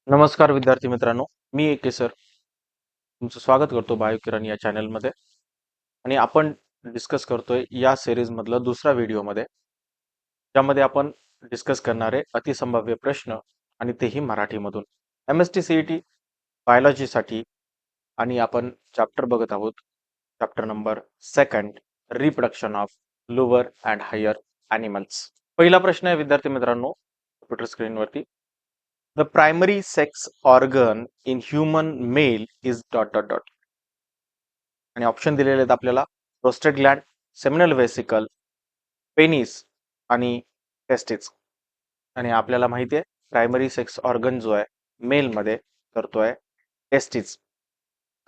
नमस्कार विद्यार्थी मित्रांनो, मी एके सर तुमचं स्वागत करतो बायोकिरण या चॅनलमध्ये. आणि आपण डिस्कस करतोय या सिरीज मधलं दुसरा व्हिडिओमध्ये, ज्यामध्ये आपण डिस्कस करणारे अतिसंभाव्य प्रश्न आणि तेही मराठीमधून MST CET बायोलॉजीसाठी. आणि आपण चॅप्टर बघत आहोत, chapter number 2, reproduction of lower and higher animals. पहिला प्रश्न आहे विद्यार्थी मित्रांनो कॉम्प्युटर स्क्रीनवरती. The primary sex organ in human male is dot dot dot. आणि ऑप्शन दिलेले आहेत आपल्याला: प्रोस्टेट ग्लॅंड, सेमिनल वेसिकल, पेनिस आणि टेस्टिस. आणि आपल्याला माहिती आहे प्रायमरी सेक्स ऑर्गन जो आहे मेल मध्ये तर तो आहे टेस्टिस.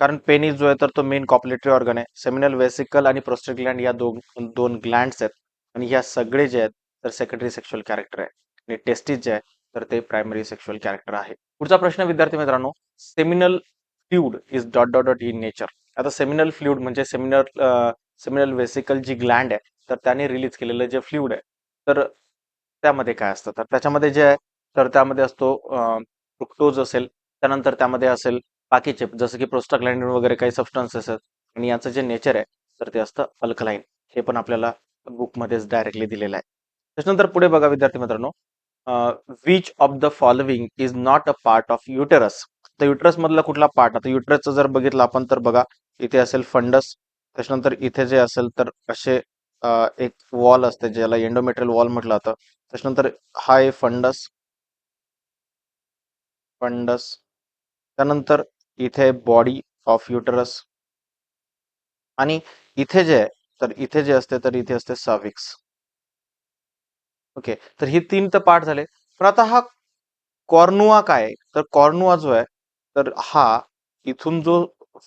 कारण पेनिस जो आहे तर तो मेन कॉपलेटरी ऑर्गन आहे. सेमिनल वेसिकल आणि प्रोस्टेट ग्लॅंड या दोन ग्लँड्स आहेत. आणि ह्या सगळे जे आहेत तर सेकंडरी सेक्शुअल कॅरेक्टर आहे. आणि टेस्टिस जे आहे तर ते प्रायमरी सेक्शुअल कॅरेक्टर आहे. पुढचा प्रश्न विद्यार्थी मित्रांनो, seminal fluid is dot dot dot in nature. आता सेमिनल फ्लुइड म्हणजे सेमिनल वेसिकल जी ग्लँड आहे तर त्याने रिलीज केलेलं जे फ्लुइड आहे तर त्यामध्ये काय असतं, तर त्याच्यामध्ये जे आहे तर त्यामध्ये असतो फ्रुक्टोज असेल, त्यानंतर त्यामध्ये असेल बाकीचे जसं की प्रोस्टाग्लॅंडिन वगैरे काही सबस्टन्सेस आहेत. आणि याचं जे नेचर आहे तर ते असतं अल्कलाइन. हे पण आपल्याला बुकमध्येच डायरेक्टली दिलेलं आहे. त्याच्यानंतर पुढे बघा विद्यार्थी मित्रांनो, which of the following is not a part of uterus. तर युटरस मधला कुठला पार्ट, आता युटरसचं जर बघितलं आपण तर बघा इथे असेल फंडस. त्याच्यानंतर इथे जे असेल तर असे एक वॉल असते ज्याला एंडोमेट्रियल वॉल म्हटलं जातं. त्याच्यानंतर हा आहे फंडस. त्यानंतर इथे बॉडी ऑफ युटरस. आणि इथे जे आहे तर इथे जे असते तर इथे असते सर्विक्स. ओके, तर ही 3 तर पार्ट झाले. पण आता हा कॉर्नुआ काय आहे? तर कॉर्नुआ जो आहे तर हा इथून जो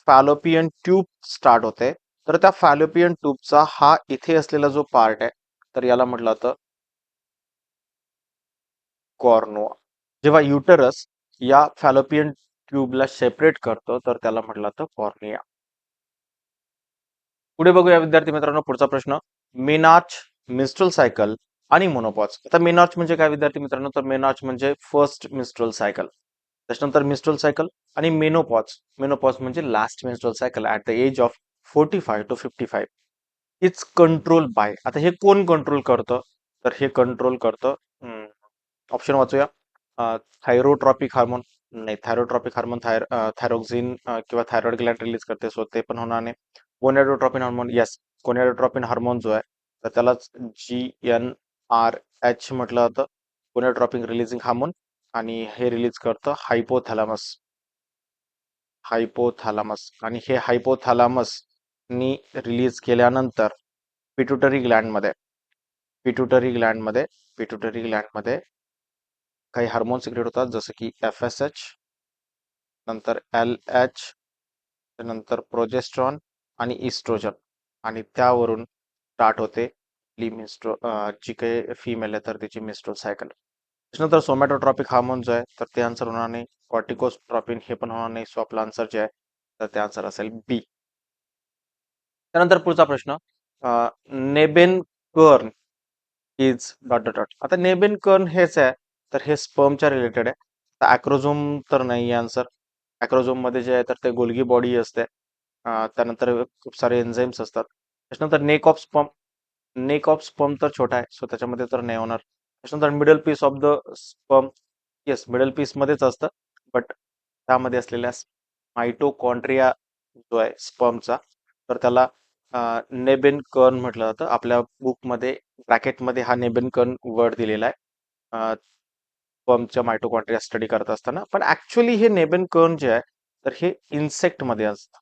फॅलोपियन ट्यूब स्टार्ट होते तर त्या फॅलोपियन ट्यूबचा हा इथे असलेला जो पार्ट आहे तर याला म्हटलं जातं कॉर्नुआ. जेव्हा युटरस या फॅलोपियन ट्यूबला सेपरेट करतो तर त्याला म्हटलं जातं कॉर्निया. पुढे बघूया विद्यार्थी मित्रांनो पुढचा प्रश्न, मेनार्च, मिन्स्ट्रल सायकल आणि मोनोपॉज. आता मेनार्च म्हणजे काय विद्यार्थी मित्रांनो, तर मेनार्च म्हणजे फर्स्ट मिन्स्ट्रल सायकल. त्याच्यानंतर मिन्स्ट्रल सायकल आणि मेनोपॉज. मेनोपॉज म्हणजे last menstrual cycle at the age of 45 to 55. It's control by. आता हे कोण कंट्रोल करतं, तर हे कंट्रोल करतं, ऑप्शन वाचूया, थायरोट्रॉपिक हार्मोन. नाही, थायरोट्रॉपिक हार्मोन थायरोक्सिन किंवा थायरॉइड ग्लॅन्ड रिलीज करते, सो ते पण होणार नाही. गोनॅडोट्रॉपिन हार्मोन, येस, गोनॅडोट्रॉपिन हार्मोन जो आहे तर त्यालाच GnRH म्हटलं जातं, गोनॅडोट्रॉपिन रिलीजिंग हार्मोन. आणि हे रिलीज करतं हायपोथॅलामस. आणि हे हायपोथॅलामस नी रिलीज केल्यानंतर पिट्युटरी ग्लँडमध्ये पिट्युटरी ग्लँडमध्ये पिट्युटरी ग्लँडमध्ये काही हार्मोन सिक्रेट होतात जसं की FSH, नंतर LH, नंतर प्रोजेस्ट्रॉन आणि इस्ट्रोजन. आणि त्यावरून स्टार्ट होते जी काही फिमेल आहे तर तिची मिस्ट्रोल सायकल. त्याच्यानंतर सोमॅटोट्रॉपिक हार्मोन जो आहे तर ते आन्सर होणार नाही. कॉर्टिकोस्ट्रॉपिन हे पण होणार नाही. सो आपला आन्सर जे आहे तर ते आन्सर असेल बी. त्यानंतर पुढचा प्रश्न, नेबेन कर्न इज डॉट डॉट डॉट. आता नेबेन कर्न हेच आहे तर हे स्पर्मच्या रिलेटेड आहे. तर अॅक्रोझोम तर नाही आन्सर. अॅक्रोझोम मध्ये जे आहे तर ते गोल्गी बॉडी असते. त्यानंतर खूप सारे एन्झाईम्स असतात. त्याच्यानंतर नेक ऑफ स्पर्म तर छोटा आहे, सो त्याच्यामध्ये तर नाही होणार. त्याच्यानंतर middle piece of the sperm, yes, middle piece मध्येच असतं, बट त्यामध्ये असलेल्या मायटोकॉन्ड्रिया जो आहे स्पर्मचा तर त्याला नेबेन कर्न म्हटलं जातं. आपल्या बुकमध्ये ब्रॅकेटमध्ये हा नेबेन कर्न वर्ड दिलेला आहे स्पर्मच्या मायटोकॉन्ड्रिया स्टडी करत असताना. पण ऍक्च्युली हे नेबेन कर्न जे आहे तर हे इन्सेक्ट मध्ये असतं.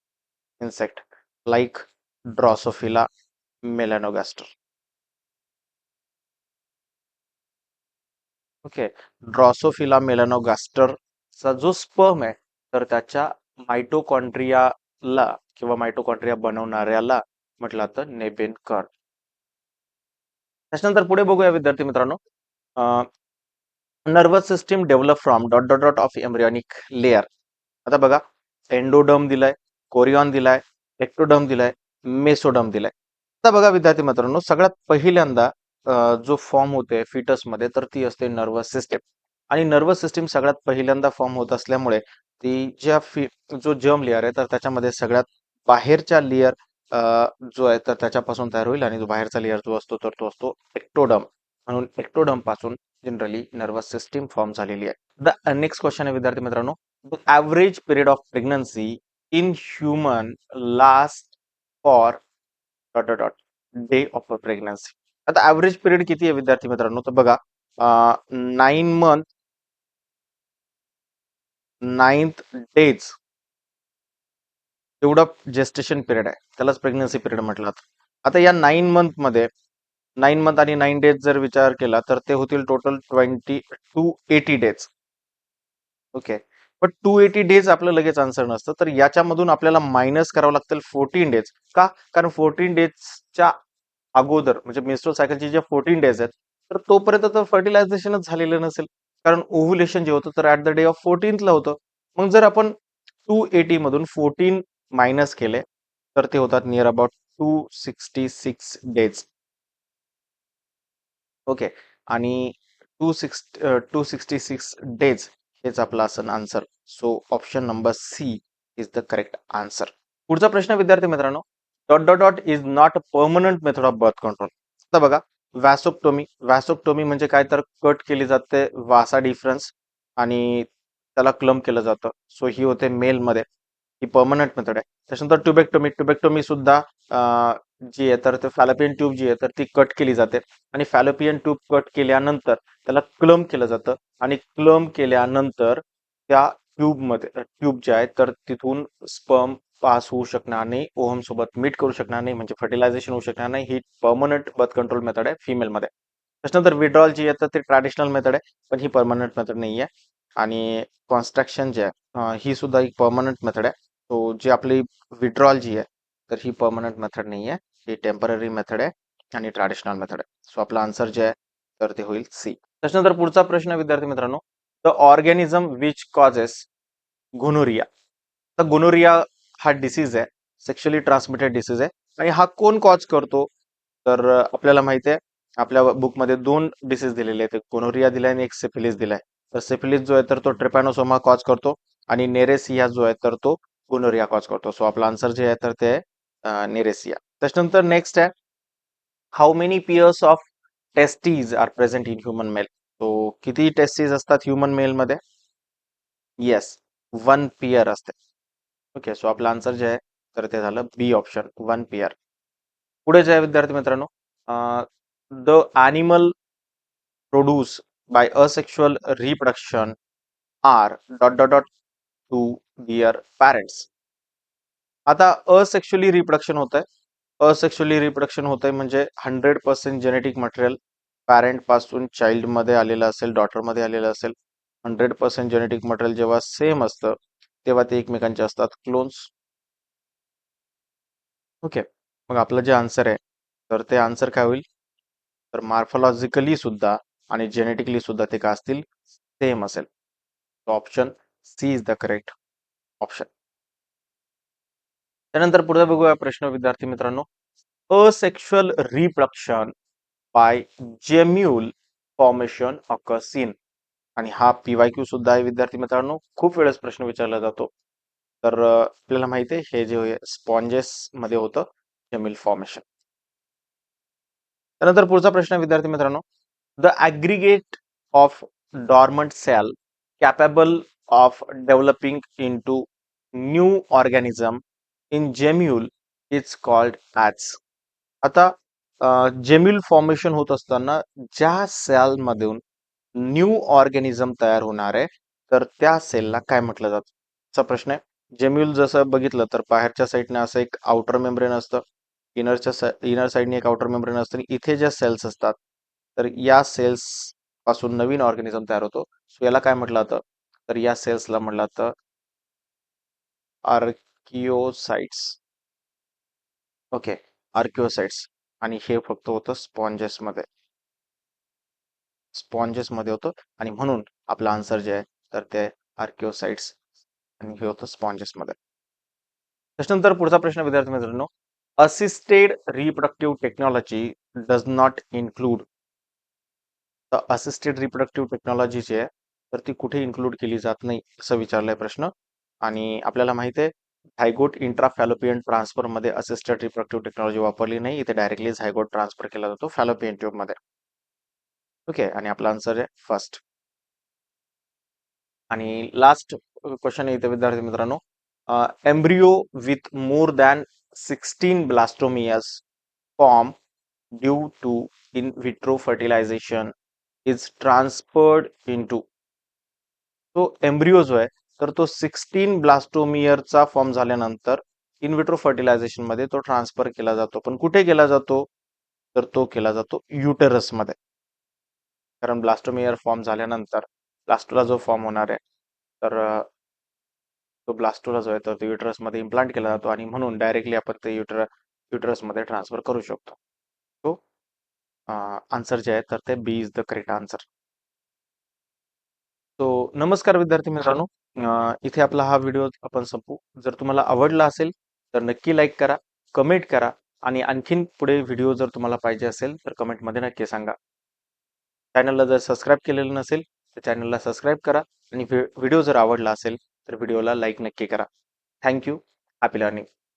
Insect like drosophila melanogaster. Okay, drosophila मेलॅनोगास्टरचा जो स्पर्म आहे तर त्याच्या मायटोकॉन्ड्रियाला किंवा मायटोकॉन्ड्रिया बनवणाऱ्याला म्हटलं जातं नेबेन कर्न. त्याच्यानंतर पुढे बघूया विद्यार्थी मित्रांनो, nervous system develop from dot dot dot of embryonic layer. आता बघा, एंडोडर्म दिलाय, कोरियॉन दिलाय, एक्टोडर्म दिलाय, मेसोडर्म दिलाय. आता बघा विद्यार्थी मित्रांनो, सगळ्यात पहिल्यांदा जो फॉर्म होते फिटस मध्ये तर ती असते नर्वस सिस्टीम. आणि नर्वस सिस्टीम सगळ्यात पहिल्यांदा फॉर्म होत असल्यामुळे ती जो जर्म लेअर आहे तर त्याच्यामध्ये सगळ्यात बाहेरच्या लेअर जो आहे तर त्याच्यापासून तयार होईल, आणि जो बाहेरचा लेअर जो असतो तर तो असतो एक्टोडर्म. म्हणून एक्टोडर्म पासून जनरली नर्वस सिस्टीम फॉर्म झालेली आहे. द नेक्स्ट क्वेश्चन आहे विद्यार्थी मित्रांनो, the average period of pregnancy in human last for dot dot dot day of pregnancy. आता ॲव्हरेज पिरियड किती आहे विद्यार्थी मित्रांनो, तर बघा 9 मंथ 9 डेज एवढा जेस्टेशन पिरियड आहे, त्यालाच प्रेग्नन्सी पिरियड म्हटलं जातं. आता या 9 मंथ मध्ये 9 मंथ आणि 9 डेज जर विचार केला तर ते होतील टोटल 280 डेज. ओके, पण 280 डेज आपलं लगेच आन्सर नसतं, तर याच्यामधून आपल्याला मायनस करावं लागतील 14 डेज. का? कारण 14 डेजच्या अगोदर म्हणजे मेन्स्ट्रुअल सायकलचे जे 14 डेज आहेत तर तोपर्यंत तर फर्टिलायझेशनच झालेलं नसेल, कारण ओव्हुलेशन जे होतं तर at the day of 14th होतं. मग जर आपण 280 मधून 14 मायनस केले तर ते होतात नियर अबाउट 266 डेज. ओके, आणि 266 डेज हेच आपलं असं answer. So option number C is the correct answer. पुढचा प्रश्न विद्यार्थी मित्रांनो, dot dot dot is not a permanent method of birth control. आता बघा, व्हॅसोक्टोमी म्हणजे काय, तर कट केली जाते वासा डिफरन्स आणि त्याला क्लम केलं जातं. सो ही होते मेल मध्ये, ही परमनंट मेथड आहे. त्याच्यानंतर ट्युबेक्टोमी सुद्धा जी आहे तर ते फॅलोपियन ट्यूब जी आहे तर ती कट केली जाते, आणि फॅलोपियन ट्यूब कट केल्यानंतर त्याला क्लम केलं जातं, आणि क्लम केल्यानंतर त्या ट्यूब जे आहे तर तिथून स्पर्म पास होऊ शकणार नाही, ओहम सोबत मीट करू शकणार नाही, म्हणजे फर्टिलायझेशन होऊ शकणार नाही. ही परमनंट बर्थ कंट्रोल मेथड आहे फिमेल मध्ये. त्याच्यानंतर विड्रॉल जी आहे तर ती ट्रॅडिशनल मेथड आहे, पण ही परमनंट मेथड नाही आहे. आणि कॉन्स्ट्रक्शन जे आहे ही सुद्धा एक परमनंट मेथड आहे. तो जी आपली विड्रॉल जी आहे तर ही परमनंट मेथड नाही आहे, ही टेम्पररी मेथड आहे आणि ट्रॅडिशनल मेथड आहे. सो आपला आन्सर जे आहे तर ते होईल सी. त्याच्यानंतर पुढचा प्रश्न विद्यार्थी मित्रांनो, the organism which causes gonorrhoea. तर गोनोरिया हा डिसीज आहे, सेक्शुअली ट्रान्समिटेड डिसीज आहे, आणि हा कोण कॉज करतो, तर आपल्याला माहिती आहे आपल्या बुकमध्ये 2 डिसीज दिलेले आहेत, एक गोनोरिया दिलाय आणि एक सिफिलिस दिलाय. तर सिफिलिस जो आहे तर तो ट्रिपॅनोसोमा कॉज करतो, आणि नेरेसिया जो आहे तर तो गोनोरिया कॉज करतो. सो आपला आन्सर जे आहे तर ते आहे नेरेसिया. त्याच्यानंतर नेक्स्ट आहे, how many pairs of testes are present in human male. तो किती टेस्टीज असतात ह्युमन मेल मध्ये? येस, 1 पेयर असते. ओके, सो आपलं आन्सर जे आहे तर ते झालं बी ऑप्शन, 1 पेयर. पुढे जे आहे विद्यार्थी मित्रांनो, the animal produce by asexual reproduction are dot dot dot to their parents. आता असेक्शुअली रिप्रोडक्शन होत आहे, म्हणजे 100% जेनेटिक मटेरियल पॅरेंट पासून चाइल्ड मध्ये आलेलं असेल, डॉटर मध्ये आलेलं असेल. 100% जेनेटिक मटेरियल जेव्हा सेम असतं तेव्हा ते एकमेकांचे असतात क्लोन्स. ओके, मग आपलं जे आन्सर आहे तर ते आन्सर काय होईल, तर मार्फॉलॉजिकली सुद्धा आणि जेनेटिकली सुद्धा ते काय असतील, सेम असेल. Option C is the correct option. त्यानंतर पुढे बघूया प्रश्न विद्यार्थी मित्रांनो, asexual reproduction by gemmule formation occurs in. आणि हा पीवायक्यू सुद्धा आहे विद्यार्थी मित्रांनो, खूप वेळेस प्रश्न विचारला जातो. तर आपल्याला माहिती आहे हे जे स्पॉन्जेस मध्ये होतं जेम्यूल फॉर्मेशन. त्यानंतर पुढचा प्रश्न आहे विद्यार्थी मित्रांनो, the aggregate of dormant cell capable of developing into new organism in gemmule is called as. आता जेम्यूल फॉर्मेशन होत असताना ज्या सेल मधून न्यू ऑर्गॅनिझम तयार होणार आहे तर त्या सेलला काय म्हटलं जातं, असा प्रश्न आहे. जेम्यूल जसं बघितलं तर बाहेरच्या साईडने असं एक आउटर मेम्ब्रेन असतं, इनर साईडने एक आउटर मेम्ब्रेन असतं, आणि इथे ज्या सेल्स असतात तर या सेल्स पासून नवीन ऑर्गॅनिझम तयार होतो. सो याला काय म्हटलं जातं, तर या सेल्सला म्हटलं जातं आर्किओसाइट्स. ओके, आर्किओसाइट्स. आणि हे फक्त होतं स्पॉन्जेस मध्ये होतं, आणि म्हणून आपला आन्सर जे आहे तर ते आर्किओसाइट्स, आणि हे होतं स्पॉन्जेस मध्ये. त्याच्यानंतर पुढचा प्रश्न विद्यार्थी मित्रांनो, assisted reproductive technology does not include. तर असिस्टेड रिप्रोडक्टिव्ह टेक्नॉलॉजी जी आहे तर ती कुठे इन्क्लूड केली जात नाही असं विचारलाय प्रश्न. आणि आपल्याला माहिती आहे झायगोट इंट्राफॅलोपियन ट्रान्सफर मध्ये असिस्टेड रिप्रोडक्टिव्ह टेक्नॉलॉजी वापरली नाही, इथे डायरेक्टली झायगोट ट्रान्सफर केला जातो फॅलोपियन ट्यूब मध्ये. ओके, आणि आपला आन्सर आहे फर्स्ट. आणि लास्ट क्वेश्चन आहे इथे विद्यार्थी मित्रांनो, embryo with more than 16 blastomeres form due to in vitro fertilization is transferred into. तो एम्ब्रिओ जो आहे तर तो 16 ब्लास्टोमियरचा फॉर्म झाल्यानंतर इन विट्रो फर्टिलायझेशन मध्ये तो ट्रान्सफर केला जातो. पण कुठे केला जातो? तर तो केला जातो युटेरस मध्ये. कारण ब्लास्टोमियर फॉर्म झाल्यानंतर ब्लास्टोला जो फॉर्म होणार आहे तर तो ब्लास्टोला जो आहे तर तो युटरस मध्ये इम्प्लांट केला जातो आणि म्हणून डायरेक्टली आपण ते युटरस मध्ये ट्रान्सफर करू शकतो. तो आन्सर जे आहे तर ते बी इज द करेक्ट आन्सर. तो नमस्कार विद्यार्थी मित्रांनो, इथे आपला हा व्हिडिओ आपण संपू. जर तुम्हाला आवडला असेल तर नक्की लाईक करा, कमेंट करा आणि आणखीन पुढे व्हिडिओ जर तुम्हाला पाहिजे असेल तर कमेंटमध्ये नक्की सांगा. चॅनलला जर सबस्क्राईब केलेलं नसेल तर चॅनलला सबस्क्राईब करा आणि व्हिडिओ जर आवडला असेल तर व्हिडिओला लाईक नक्की करा. थँक्यू. Happy learning.